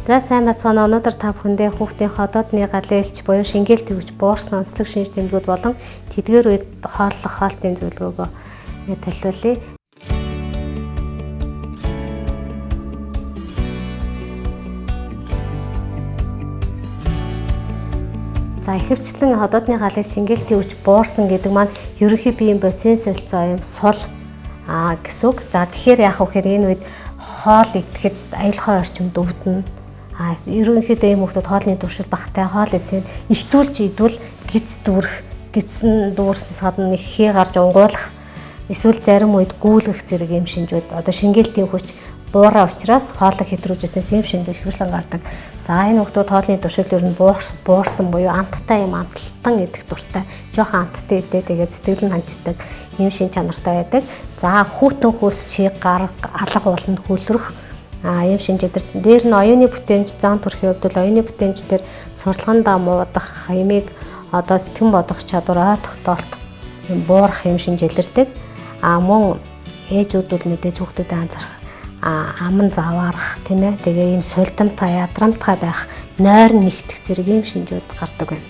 За сайн бацгаана. Өнөөдөр та бүхэндээ хүүхдийн ходоодны галээлч буюу шингээл төвч буурсан онцлог шинж тэмдгүүд болон тэдгээр үед хооллох хоолтын зөвлөгөөгөө төлөвлөе. За ихэвчлэн ходоодны галээлч шингээл төвч буурсан гэдэг маань ерөнхий биеийн бодисын солилцоо юм сул гэсэн үг. За тэгэхээр яах вэ гэхээр энэ үед хоол идэхэд аюулгүй орчимд өвдөнө. Ерөнхийдөө ийм хүмүүс хоолны туршил багтай хоол эзэн ихтүүлж идвэл гиз гизэн дүүрснээс гадна ихээ гарч унгуулах эсвэл зарим үед гүүлгэх зэрэг юм шинжүүд одоо шингээлтийн хүч буураа учраас хоолыг хэтрүүлжсэнээс юм шинжүүд хөвслэн гардаг. За энэ хүмүүс хоолны туршил ер нь буурсан буюу амттай юм амтталтан идэх дуртай жоохон амттай идээ тэгээд сэтгэл нь ханчдаг юм шин чанартай байдаг. За хүүтэн хөлс чиг гарга алга ууланд хөлрөх ийм шинжээр дээр нь оюуны бүтээмж зан төрхийн хувьд оюуны бүтээмж дээр сурталгандаа муудах ямиг одоо сэтгэн бодох чадвар ой тогтоолт буурах юм шинжилэрдэг. Мөн ээжүүд бол мэдээж хүүхдүүдэд анзаарах аман заваарах тийм ээ. Тэгээ ийм сулдамтай ядрамтай байх нойр нэгтэх зэрэг ийм шинжүүд гардаг байна.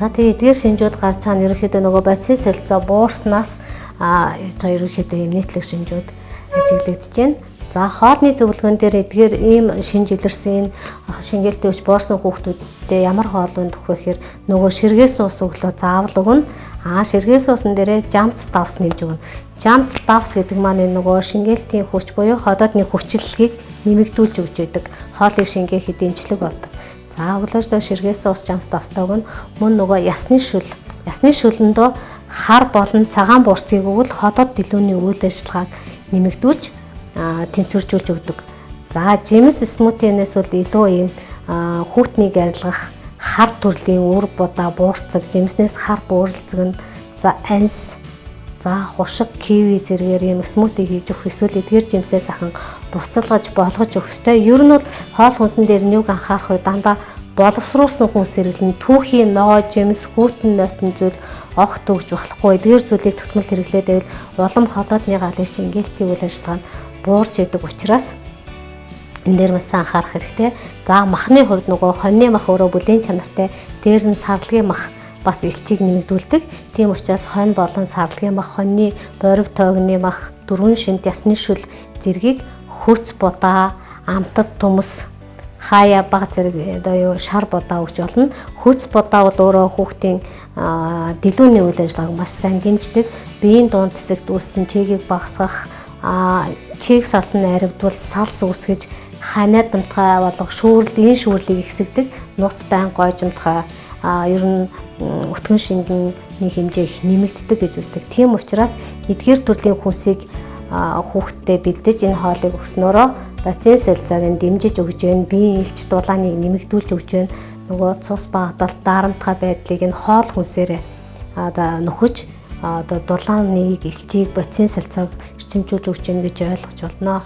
За тэгээ эдгээр шинжүүд гарч байгаа нь ерөнхийдөө нөгөө бодисын солилцоо буурснаас ерөнхийдөө ийм нийтлэг шинжүүд ажиглагдаж байна. За хоолны зөвлөгөөн дээр эдгээр ийм шинж илэрсэн шингээл төвч буурсан хүүхдүүдэд ямар хоол ундах вэ гэхээр нөгөө ширгээс ус өглөө заавал өгнө. Ширгээс усан дээрээ жамц давс нэмж өгнө. Жамц давс гэдэг маань нөгөө шингээлтийн хүч буюу ходоодны хүчлэлгийг нэмэгдүүлж өгч байдаг. Хоолыг шингээхэд дэмжлэг болдог. За өглөөдөө ширгээс ус жамц давстай өгнө. Мөн нөгөө ясны шүлэндөө хар болон цагаан буурцгийг өгвөл ходоод дэлгүүрийн үйл ажиллагааг нэмэгдүүлж тэнцвэржүүлж өгдөг. За жимс смутинээс бол илүү ийм хүүтнийг арилгах хар төрлийн үр будаа буурцаг жимснээс хар бөөрөлцгөн за анс за хушиг киви зэргээр ийм смути хийж өгөх эсвэл эдгээр жимсээс ахын буцалгаж болгож өгөх ёстой. Ер нь бол хоол хүнсэн дээр нь юг анхаарах вэ? Дандаа боловсруулсан хүн сэргэлэн түүхийн ноо жимс хүүтэн нойтон зүйл огт өгж болохгүй. Эдгээр зүйлийг тогтмол хэрэглээд байвал улам ходоодны галээлч шингээлтийн үйл ажиллагаа нь буурч идэг учраас энэ дээр бас анхаарах хэрэгтэй. За махны хувьд нөгөө хоньны мах өөрөө бүлийн чанартай, дээр нь сарлагын мах бас элчийг нэмэгдүүлдэг. Тийм учраас хонь болон сарлагын мах, хоньны борив тоогны мах, дөрвөн шинт ясны шүл зэргийг хөц будаа, амтад төмс, хаяа баг зэрэг одоо юу шар будаа өгч болно. Хөц будаа бол өөрөө хүүхдийн дэлгүүрийн үйл ажиллагааг маш сайн дэмждэг. Биеийн дунд хэсэгт үүссэн чигийг багасгах, чиг салсан найрагдвал салс үүсгэж ханаад дамтгай болгох энэ шүүрлийг ихсэгдэг. Нус байн гойжимтгай ер нь өтгөн шингэн нэг хэмжээ их нэмэгддэг гэж үздэг. Тийм учраас эдгээр төрлийн хүнсийг хүүхдэд бэлдэж энэ хоолыг өгснөөрөө бодисын солилцоог нь дэмжиж өгж байна. Биеийн элч дулааныг нэмэгдүүлж өгж байна. Нөгөө цус багталт дарамтгай байдлыг нь хоол хүнсээрээ одоо нөхөж одоо дулааныг элчийг бодисын солилцоог эрчимжүүлж өгч байна гэж ойлгож байна.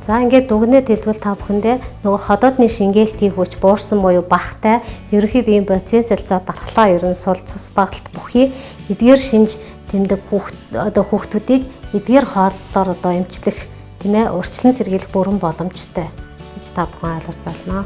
За ингээд дүгнэлт хэлбэл та бүхэндээ нөгөө ходоодны шингээлтийн хүч буурсан буюу багтай ерөнхий биеийн бодисын солилцоо дархлаа ер нь сул цус багталт бүхий эдгээр шинж тэмдэг хүүхдүүдийг эдгээр хооллолоор одоо эмчлэх тийм ээ урьдчилан сэргийлэх бүрэн боломжтой гэж та бүхэн ойлгож байна.